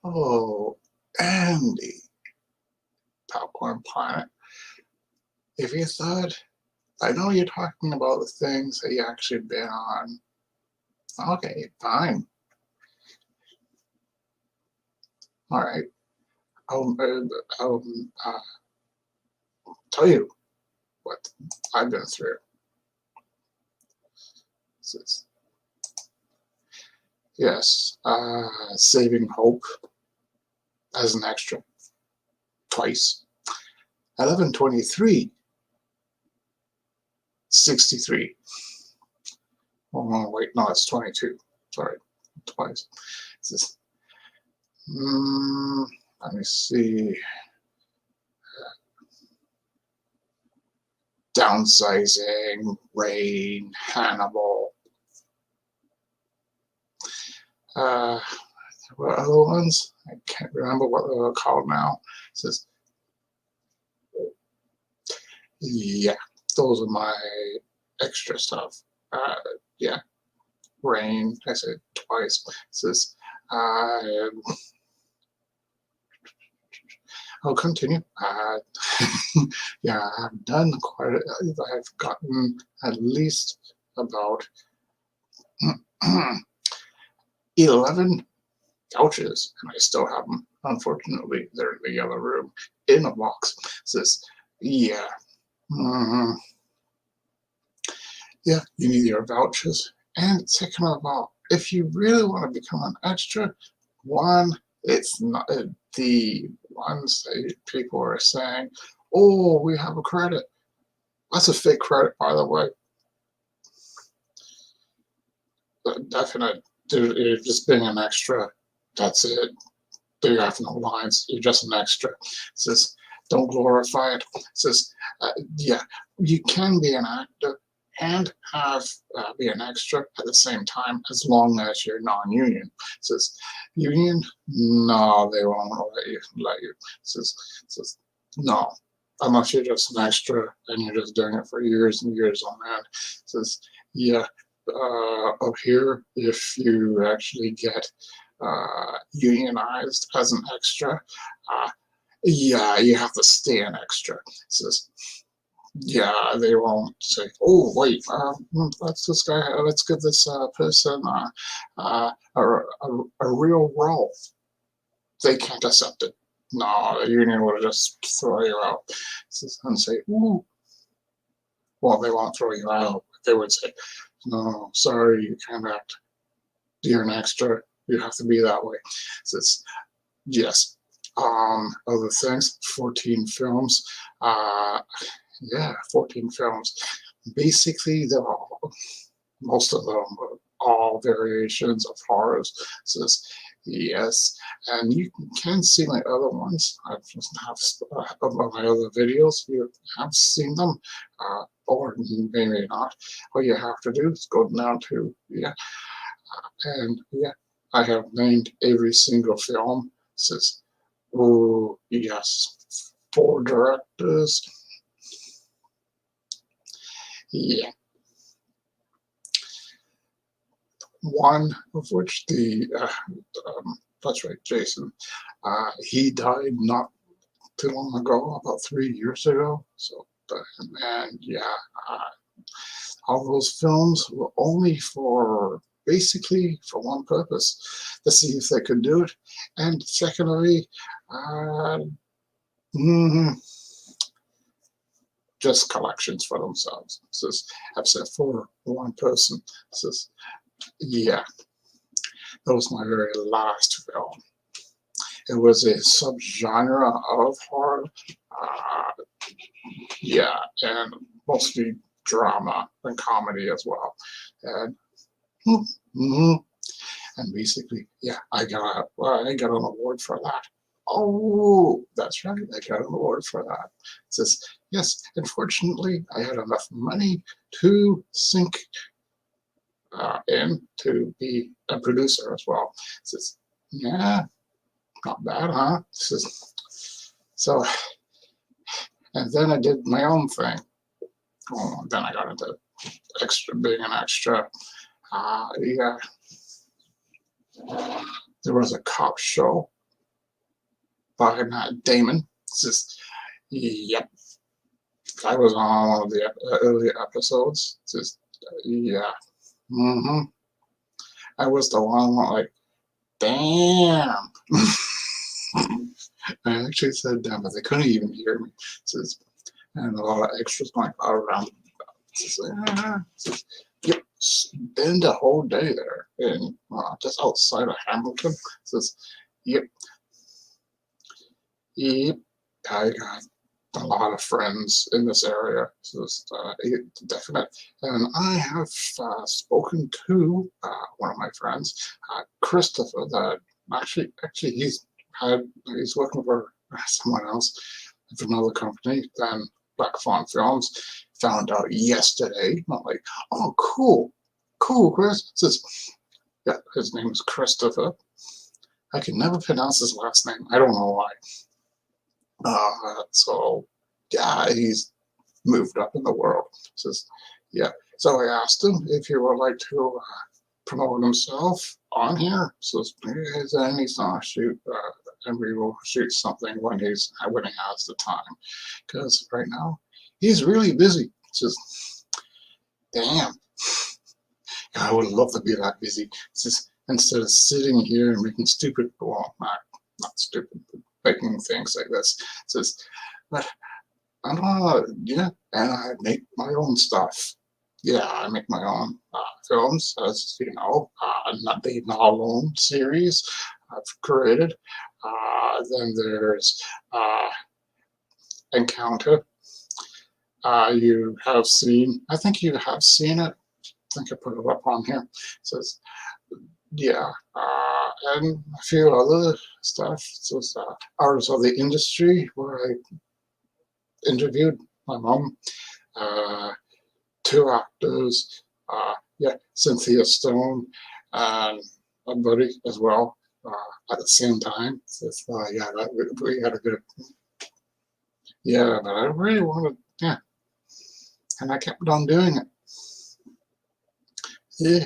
Oh, Andy, Popcorn Planet. If you thought, I know you're talking about the things that you actually been on. Okay, fine. All right. I'll tell you what I've been through. Yes, Saving Hope as an extra twice. 11/23, 63. Oh, wait, no, it's 22. Sorry, twice. This, let me see. Downsizing, Rain, Hannibal. What other ones? I can't remember what they're called now. It says, yeah, those are my extra stuff. Yeah, Rain, I said twice. It says, I'll continue. Yeah, I've done quite. I've gotten at least about 11 couches, and I still have them. Unfortunately, they're in the yellow room in a box. It says, yeah, yeah, you need your vouchers. And second of all, if you really want to become an extra, one, it's not the ones that people are saying, oh, we have a credit. That's a fake credit, by the way. Definite, you're just being an extra. That's it. You have no lines. You're just an extra. It says, don't glorify it. It says, yeah, you can be an actor and have be an extra at the same time as long as you're non-union. It says, union? No, they won't let you. It says no, unless you're just an extra and you're just doing it for years and years on end. It says, yeah, up here, if you actually get unionized as an extra, yeah, you have to stay an extra. It says, yeah, they won't say, oh, wait, let's give this person a real role. They can't accept it. No, the union would just throw you out. And say, ooh. Well, they won't throw you out. They would say, no, sorry, you can't act. You're an extra. You have to be that way. So it's, yes. Other things, 14 films. Yeah, 14 films. Basically, they're all, most of them are all variations of horrors. Says, yes, and you can see my other ones. I just have my other videos. You have seen them, or maybe not. All you have to do is go down to, yeah, and yeah, I have named every single film. Says, oh, yes, 4 directors. Yeah. One of which that's right, Jason, he died not too long ago, about 3 years ago. So, and yeah, all those films were only for, basically for one purpose, to see if they could do it. And secondly, just collections for themselves. Says, except for one person. Says, yeah, that was my very last film. It was a subgenre of horror. Yeah, and mostly drama and comedy as well. And and basically, yeah, I got an award for that. Oh, that's right, I got an award for that. It says, yes, unfortunately, I had enough money to sink in to be a producer as well. It says, yeah, not bad, huh? It says, so, and then I did my own thing. Oh, then I got into being an extra. Yeah, there was a cop show by Matt Damon. It's just, yep. I was on one of the earlier episodes. It's just, yeah. I was the one like, damn. I actually said damn, but they couldn't even hear me. It's just, and a lot of extras going around. Yep, spend a whole day there, and just outside of Hamilton. Says, yep, yep. I got a lot of friends in this area. So it's definite. And I have spoken to one of my friends, Christopher. That actually he's working for someone else, for another company than Black Fawn Films. Found out yesterday. I'm like, oh, cool, Chris. Says, yeah, his name is Christopher. I can never pronounce his last name. I don't know why. So yeah, he's moved up in the world. Says, yeah. So I asked him if he would like to promote himself on here. So then he's gonna shoot, and we will shoot something when he has the time. Because right now he's really busy. Says, damn. I would love to be that busy. Just instead of sitting here and making stupid, well, not stupid, but making things like this. Just, but I don't know, yeah, and I make my own stuff. Yeah, I make my own films, as you know, not the Alone series I've created. Then there's Encounter. You have seen, I think you have seen it. I think I put it up on here. It says, yeah, and a few other stuff. So it's Artists of the Industry, where I interviewed my mom, 2 actors, yeah, Cynthia Stone, and a buddy as well, at the same time. So yeah, we had a good, yeah, but I really wanted, yeah, and I kept on doing it. Yeah,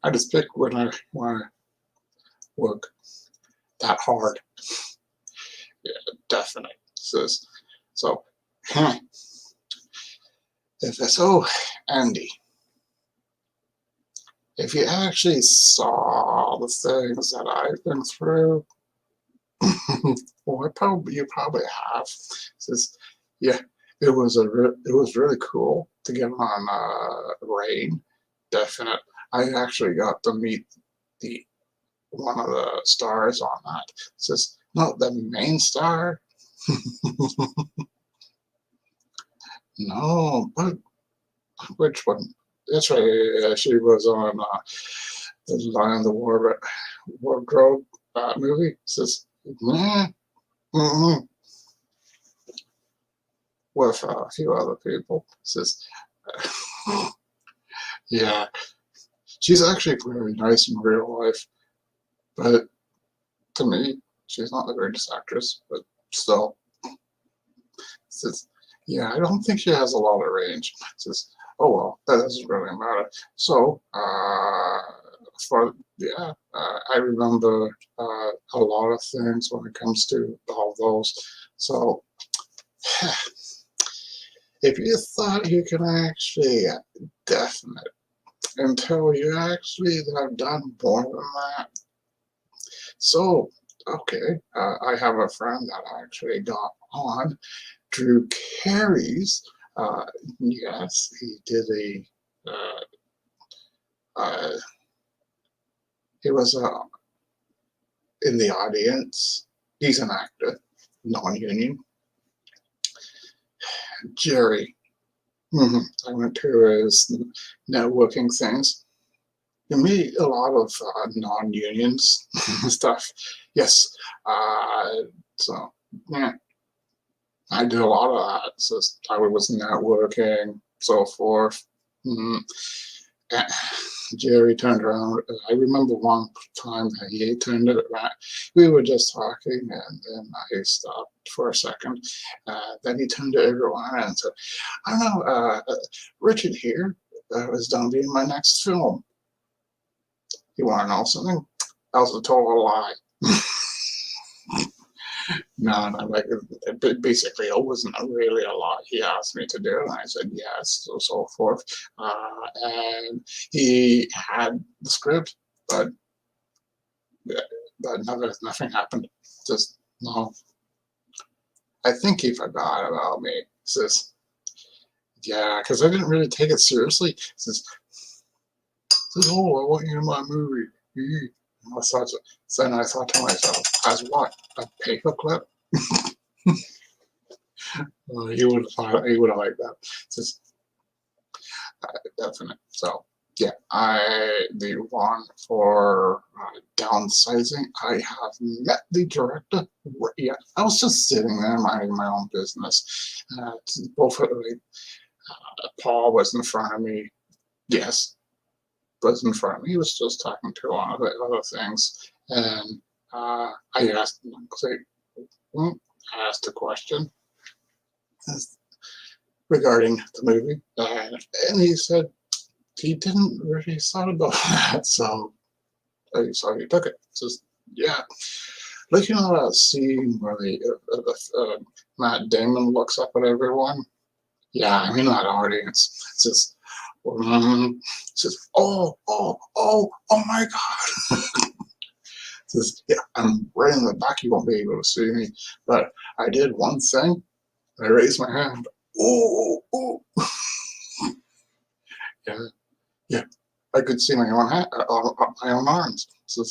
I just pick when I want to work that hard. Yeah, definitely. So, Andy, if you actually saw the things that I've been through, well, you probably have. Says, yeah, it was really cool to get on Rain. Definite. I actually got to meet one of the stars on that. Says, not the main star. No, but which one? That's right. She was on the Lion of the Wardrobe movie. Says, nah, with a few other people. Says, yeah, she's actually very nice in real life, but to me, she's not the greatest actress. But still, says, yeah, I don't think she has a lot of range. Says, oh well, that doesn't really matter. So, I remember a lot of things when it comes to all those. So, if you thought you can actually definite until you actually have done more than that. So, okay, I have a friend that I actually got on, Drew Carey's. Yes, he did he was in the audience. He's an actor, non-union. Jerry. I went to his networking things. You meet a lot of non-unions stuff. Yes. So, yeah, I did a lot of that. So I was networking, so forth. Jerry turned around. I remember one time that he turned it around. We were just talking, and then I stopped for a second. Then he turned to everyone and said, I don't know, Richard here is done being my next film. You want to know something? That was a total lie. no, and I'm like, basically, it wasn't really a lot he asked me to do, and I said yes, so forth. And he had the script, but nothing happened. Just no. I think he forgot about me. Says, yeah, because I didn't really take it seriously. Says, oh, I want you in my movie. And then I thought to myself, as what? A paperclip? He would have thought, he would have liked that. Says, definite. So yeah, the one for downsizing. I have met the director. Yeah, I was just sitting there minding my own business. Both Paul was in front of me. Yes, was in front of me. He was just talking to one of the other things, and I asked him, I asked a question regarding the movie, and he said he didn't really thought about that, so he took it. Just yeah, like you know that scene where Matt Damon looks up at everyone. Yeah, I mean that audience. It's just, it's just oh my God. It's just, yeah, I'm right in the back. You won't be able to see me, but I did one thing. I raised my hand. Oh. Yeah. Yeah, I could see my own my own arms. So,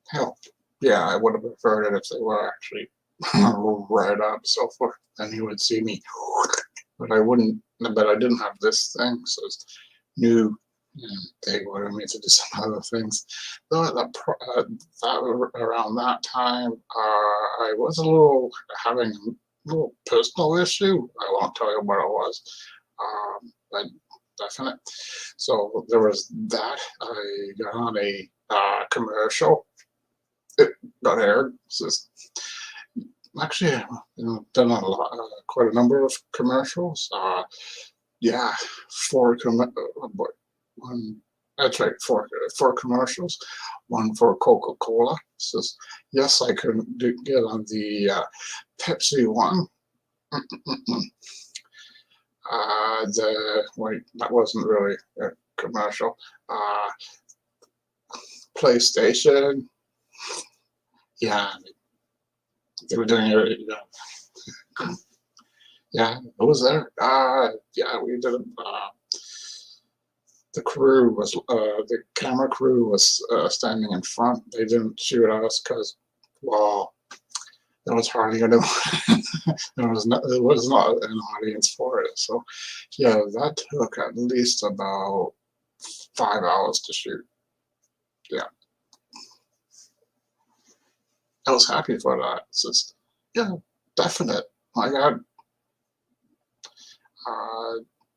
hell, yeah, I would have preferred it if they were actually right up, so forth. Then he would see me, but I wouldn't. But I didn't have this thing, so it's new. They wanted me to do some other things. Though around that time, I was having a little personal issue. I won't tell you what it was, but definite. So there was that. I got on a commercial. It got aired. Actually, done quite a number of commercials. Yeah, one. That's right, four commercials. One for Coca-Cola. Says yes, I couldn't get on the Pepsi one. That wasn't really a commercial. PlayStation. Yeah, they were doing it. Yeah, it was there. Yeah, we did it. The camera crew was standing in front. They didn't shoot us because, well, there was hardly anyone. There was not an audience for it. So, yeah, that took at least about 5 hours to shoot. Yeah, I was happy for that. It's just, yeah, definite. I got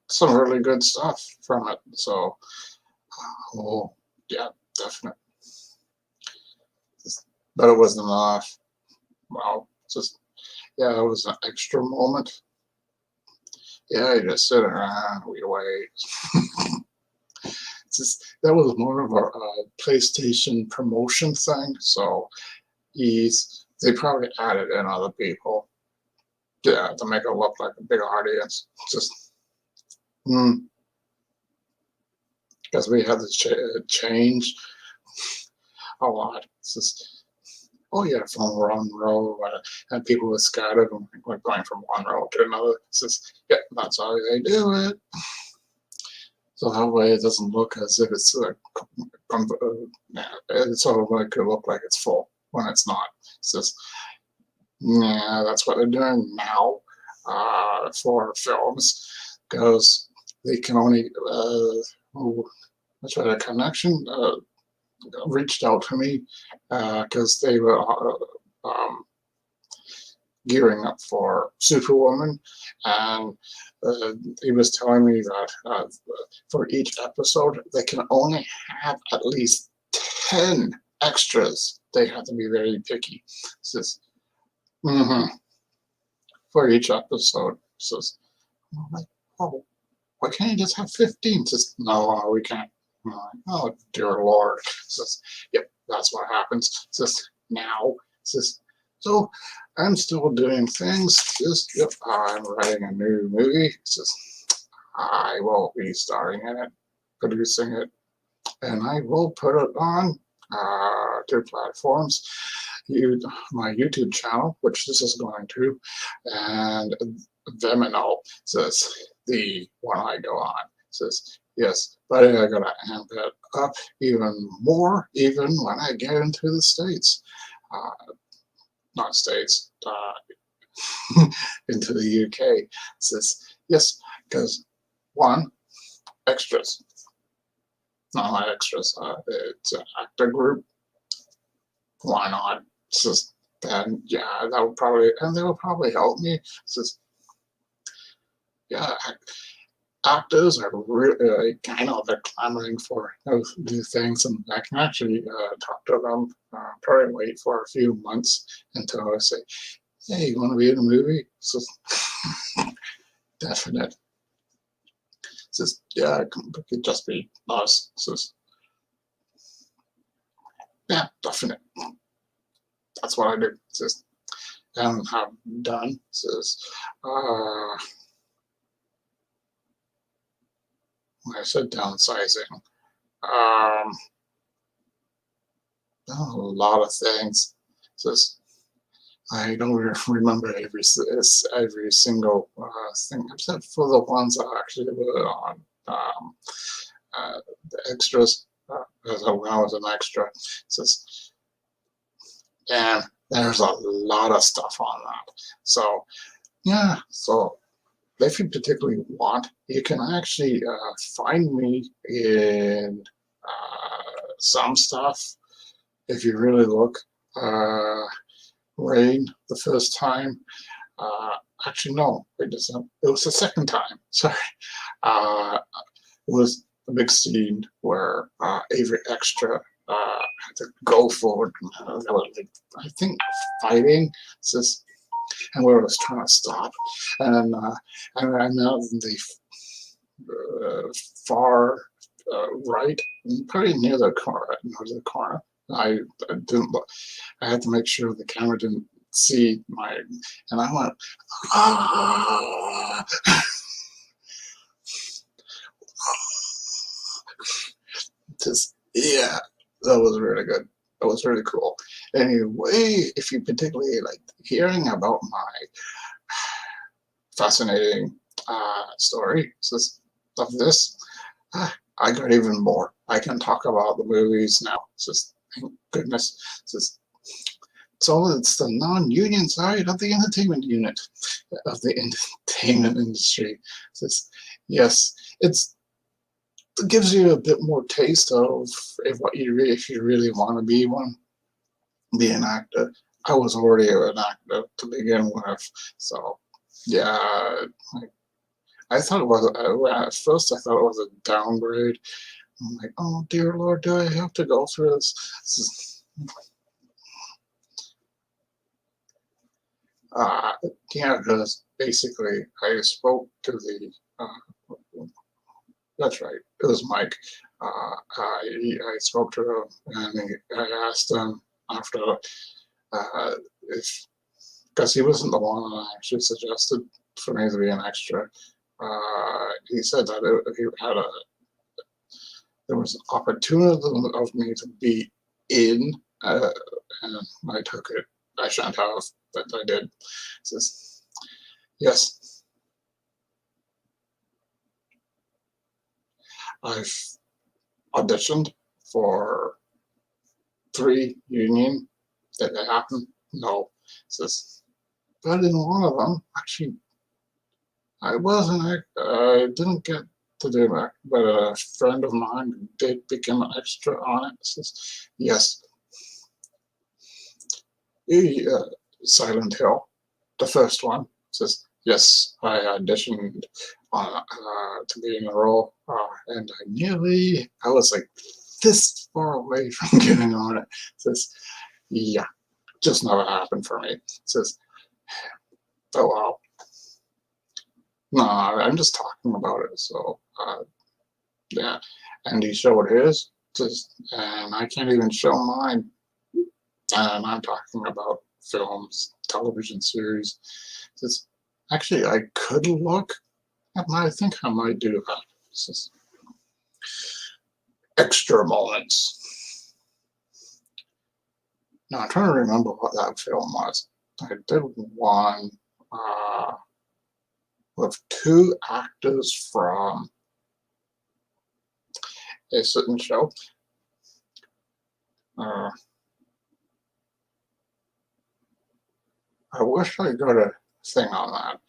some really good stuff from it. So, oh, yeah, definite. But it wasn't enough. Well, just, yeah, it was an extra moment. Yeah, you just sit around, we wait. That was more of a PlayStation promotion thing. So they probably added in other people, yeah, to make it look like a big audience. Just because we had to change a lot. It's just, oh yeah, from one row, and people were scattered and we're going from one row to another. It's just, yeah, that's how they do it. So that way it doesn't look as if it's it sort of like it look like it's full when it's not. It's just, yeah, that's what they're doing now for films, because they can only that's right, a connection reached out to me because they were gearing up for Superwoman, and he was telling me that for each episode they can only have at least 10 extras. They have to be very picky. Says, for each episode. Says, I'm like, oh, why can't you just have 15? Says, no, we can't. I'm like, oh dear Lord. Says, yep, that's what happens. Says, now. Says, So I'm still doing things. Just, yep, I'm writing a new movie. It's just, I will be starring in it, producing it, and I will put it on two platforms. My YouTube channel, which this is going to, and Vimeo, says the one I go on. Says yes, but I gotta amp it up even more, even when I get into the States. Not States, into the UK. Says yes, because one, extras. Not my extras. It's an actor group. Why not? It's just, and yeah, that would probably, and they would probably help me. It's just, yeah, actors are really kind of they're clamoring for those new things, and I can actually talk to them. Probably wait for a few months until I say, "Hey, you want to be in a movie?" So definite. It's just, yeah, it could just be us. It's just, yeah, definite. That's what I do. It's just, and have done. It's just, when I said downsizing, um, a lot of things. It's just, I don't remember every single thing except for the ones I actually were on the extras. As when I was an extra, it's just, and there's a lot of stuff on that. So yeah, so if you particularly want, you can actually find me in some stuff if you really look. Rain the first time. Actually, no, wait, it was the second time. Sorry. It was a big scene where Avery Extra had to go forward. They were, like, I think, fighting. Just, and we were just trying to stop. And I'm out in the far right, pretty near the corner. I didn't look. I had to make sure the camera didn't see my, and I went, ah! Just, yeah, that was really good. That was really cool. Anyway, if you particularly like hearing about my fascinating story of this, I got even more. I can talk about the movies now. It's just, thank goodness. It's the non-union side of the entertainment unit of the entertainment industry. Yes, it gives you a bit more taste of if you really want to be an actor. I was already an actor to begin with, so yeah. I thought it was at first. I thought it was a downgrade. I'm like, oh dear Lord, do I have to go through this? Yeah, because basically I spoke to the, that's right, it was Mike. I spoke to him and I asked him after if, because he wasn't the one that I actually suggested for me to be an extra. He said that he had there was an opportunity of me to be in, and I took it. I shouldn't have, but I did. Says, yes, I've auditioned for 3 union. Did it happen? No. Says, but in one of them, actually, I didn't get to do that, but a friend of mine did become an extra on it. Says, yes. Silent Hill, the first one, says, yes, I auditioned to be in the role, and I was like this far away from getting on it. Says, yeah, just never happened for me. Says, oh well. No, I'm just talking about it. So, yeah, and he showed his, and I can't even show mine. And I'm talking about films, television series. It's actually, I could look, and I think I might do that. This is extra moments. Now I'm trying to remember what that film was. I did one with two actors from a certain show. I wish I got a thing on that.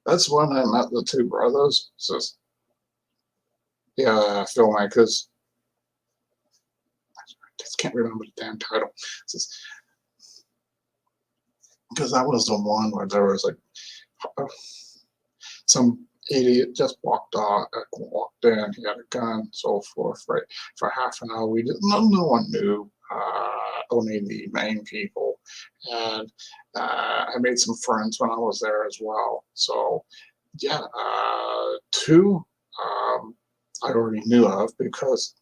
That's when I met the two brothers. Yeah, filmmakers. I just can't remember the damn title. Because that was the one where there was like some idiot just walked in, he had a gun, so forth, right? For half an hour, no one knew, only the main people, and I made some friends when I was there as well. So yeah, two I already knew of because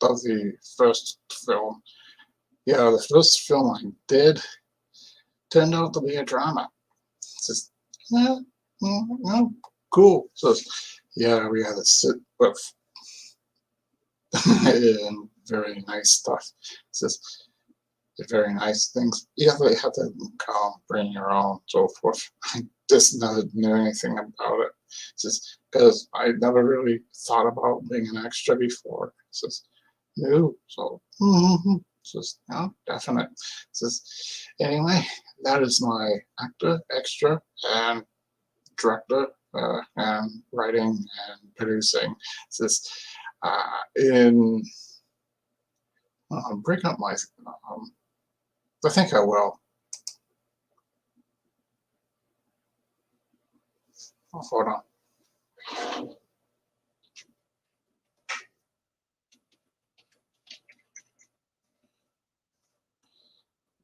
of the first film. Yeah, the first film I did turned out to be a drama. It's just, yeah, cool. So yeah, we had to sit with and very nice stuff. It's just very nice things. You have to bring your own, so forth. I just never knew anything about it. It's just because I never really thought about being an extra before. It's just new, so it's just definite. It's just anyway. That is my actor, extra, and director, and writing and producing. It's just in break up my. I think I will. Oh, hold on.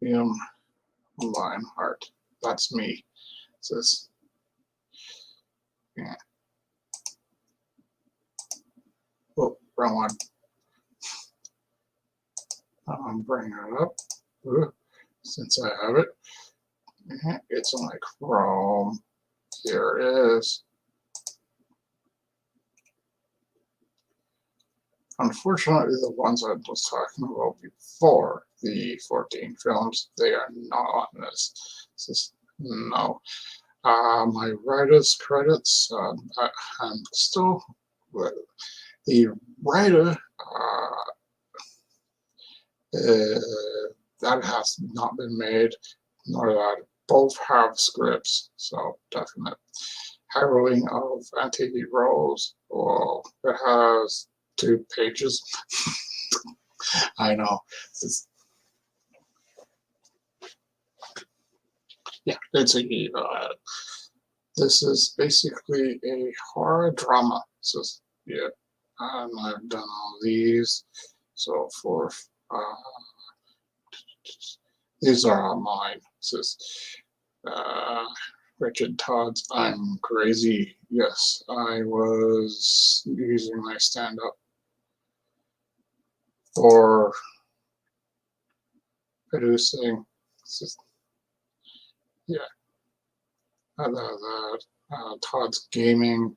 Liam Lionheart. That's me. It says, yeah. Oh, wrong one. Bring it up. Since I have it. It's on my Chrome. Here it is. Unfortunately, the ones I was talking about before, the 14 films, they are not on this. No. My writer's credits, I'm still with the writer, that has not been made, nor that. Both have scripts, so definite. Harrowing of anti roles. Well, it has 2 pages. I know. Yeah, it's this is basically a horror drama. Yeah, and I've done all these, so forth. These are all mine. Richard Todd's I'm Crazy. Yes, I was using my stand-up for producing. Yeah, Todd's Gaming.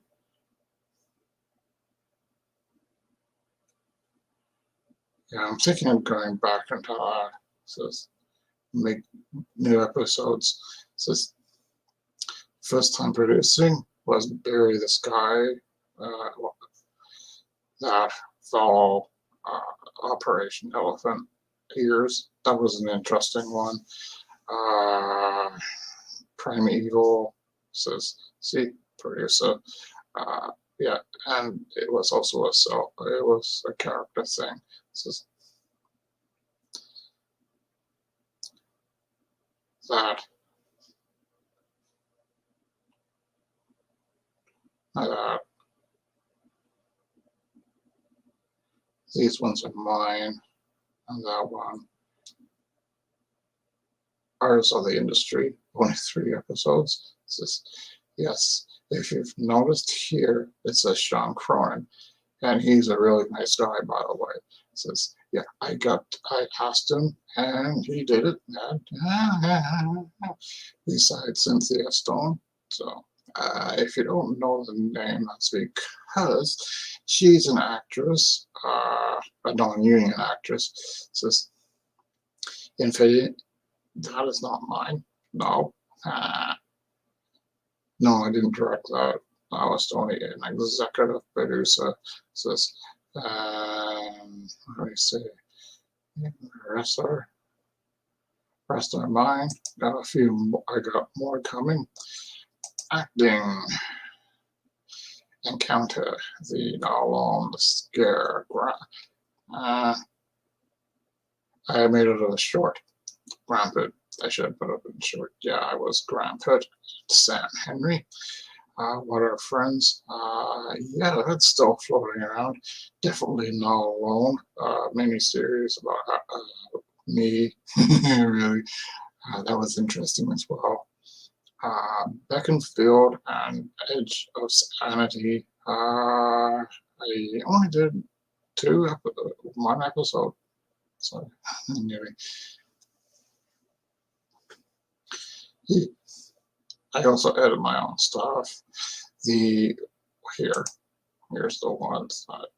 Yeah, I'm thinking of going back into make new episodes. First time producing was Bury the Sky. That fall, Operation Elephant Ears. That was an interesting one. Primeval see, producer. Yeah, and it was also it was a character thing. That. These ones are mine, and that one. Artists of the Industry, only 3 episodes. Yes, if you've noticed here, it says Sean Cronin, and he's a really nice guy, by the way. Says, yeah, I asked him and he did it. Besides Cynthia Stone. So, if you don't know the name, that's because she's an actress, a non-union actress. Says, Infinity, that is not mine. No. No, I didn't direct that. I was only an executive producer. Says, what do you say? Wrestler of mine. Got a few. I got more coming. Acting. Encounter the Alone Scare. I made it a short. Granted, I should put it in short. Yeah, I was granted. Sam Henry. What are friends? Yeah, that's still floating around. Definitely Not Alone. Mini-series about me. Really. That was interesting as well. Beaconsfield and Edge of Sanity. I only did one episode. So, anyway. I also edit my own stuff. Here's the ones that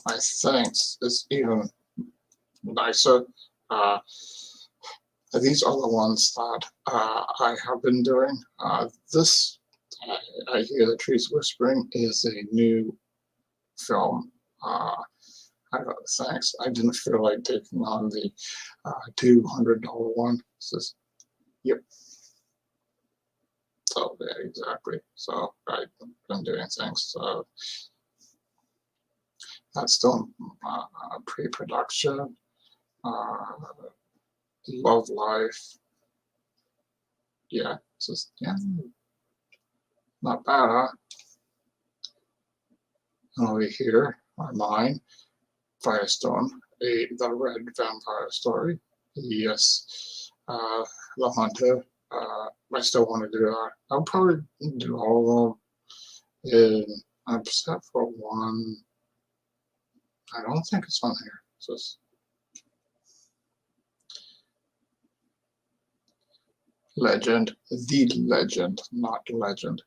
I think it's even nicer. These are the ones that I have been doing. This, I Hear the Trees Whispering, is a new film. Thanks. I didn't feel like taking on the $200 one. Says, yep. So yeah, exactly. So I've been doing things. So that's still pre-production. Love Life. Yeah, it's just, yeah, not bad, huh? And over here are mine. Firestone, the Red Vampire Story. Yes, The Hunter. I still want to do that. I'll probably do all of them, except for one. I don't think it's on here. It's just Legend, the Legend, not Legend.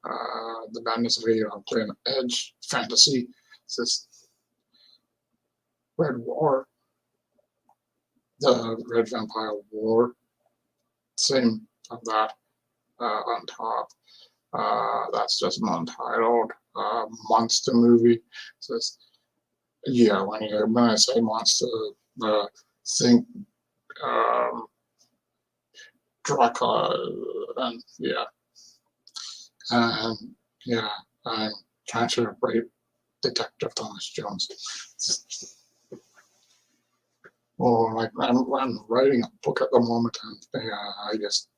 The Madness of Video, I'm playing Edge Fantasy. It's this Red War, the Red Vampire War. Same of that on top. That's just an untitled monster movie. So it's, yeah, when I say monster, think Dracula, and yeah, and yeah, I'm trying to write Detective Thomas Jones. Or like I'm writing a book at the moment, and I just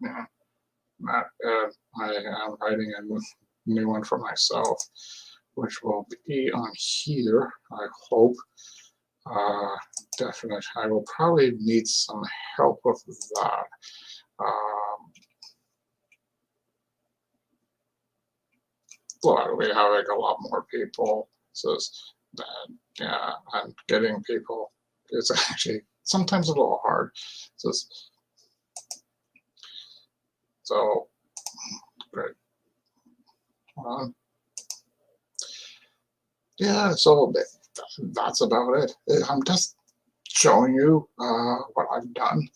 yeah, I am writing a new one for myself, which will be on here, I hope. Definitely, I will probably need some help with that. But we have like a lot more people, so it's bad. Yeah, and getting people is actually sometimes a little hard. So great. Yeah, so that's about it. I'm just showing you what I've done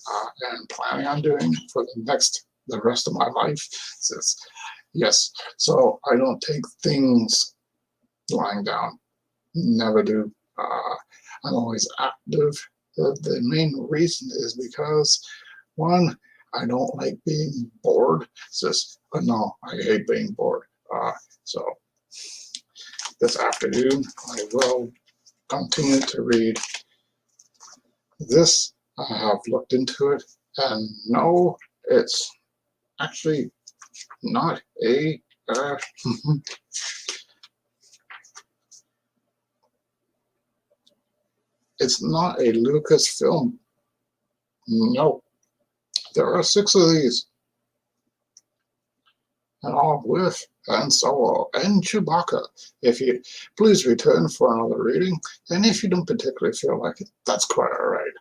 and planning on doing for the rest of my life. Yes, so I don't take things lying down. Never do. I'm always active. The main reason is because, one, I don't like being bored. But no, I hate being bored. So this afternoon, I will continue to read this. I have looked into it, and no, it's actually not a it's not a Lucasfilm. No, there are 6 of these, and all with and Solo, and Chewbacca. If you please return for another reading, and if you don't particularly feel like it, that's quite all right.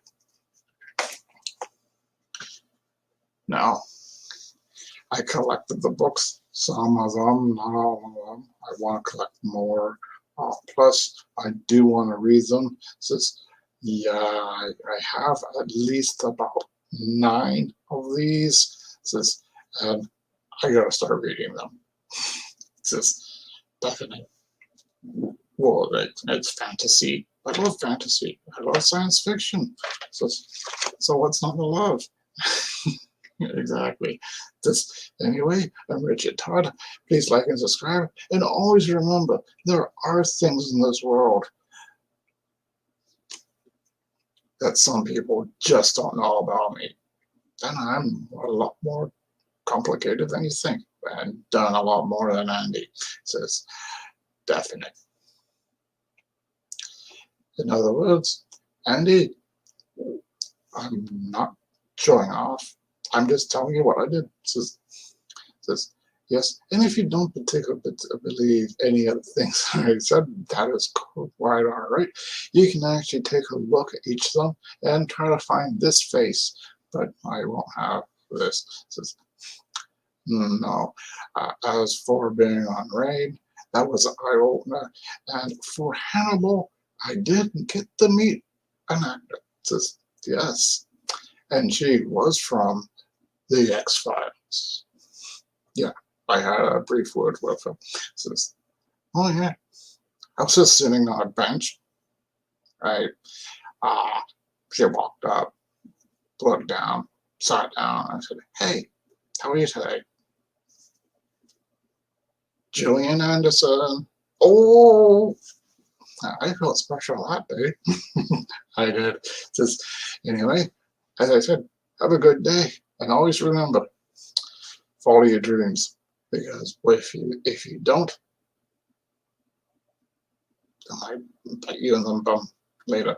Now, I collected the books, some of them, not all of them. I want to collect more. Plus, I do want to read them. Since, yeah, I have at least about 9 of these. Since, and I gotta start reading them. It's definitely. Well, it's fantasy. I love fantasy. I love science fiction. So what's not to love? Exactly. Anyway, I'm Richard Todd. Please like and subscribe. And always remember, there are things in this world that some people just don't know about me. And I'm a lot more complicated than you think. And done a lot more than Andy. So it's definite. In other words, Andy, I'm not showing off. I'm just telling you what I did. Says, yes. And if you don't particularly believe any of the things I said, that is quite all right. You can actually take a look at each of them and try to find this face, but I won't have this. Says, no. As for being on Rain, that was an eye-opener. And for Hannibal, I didn't get to meet an actor. Says, yes. And she was from the X-Files. Yeah, I had a brief word with her. Says, oh yeah. I was just sitting on a bench. Right? She walked up, looked down, sat down. I said, hey, how are you today? Gillian Anderson. Oh, I felt special that day. I did. Just anyway, as I said, have a good day, and always remember, follow your dreams, because if you don't, I might bite you in the bum later.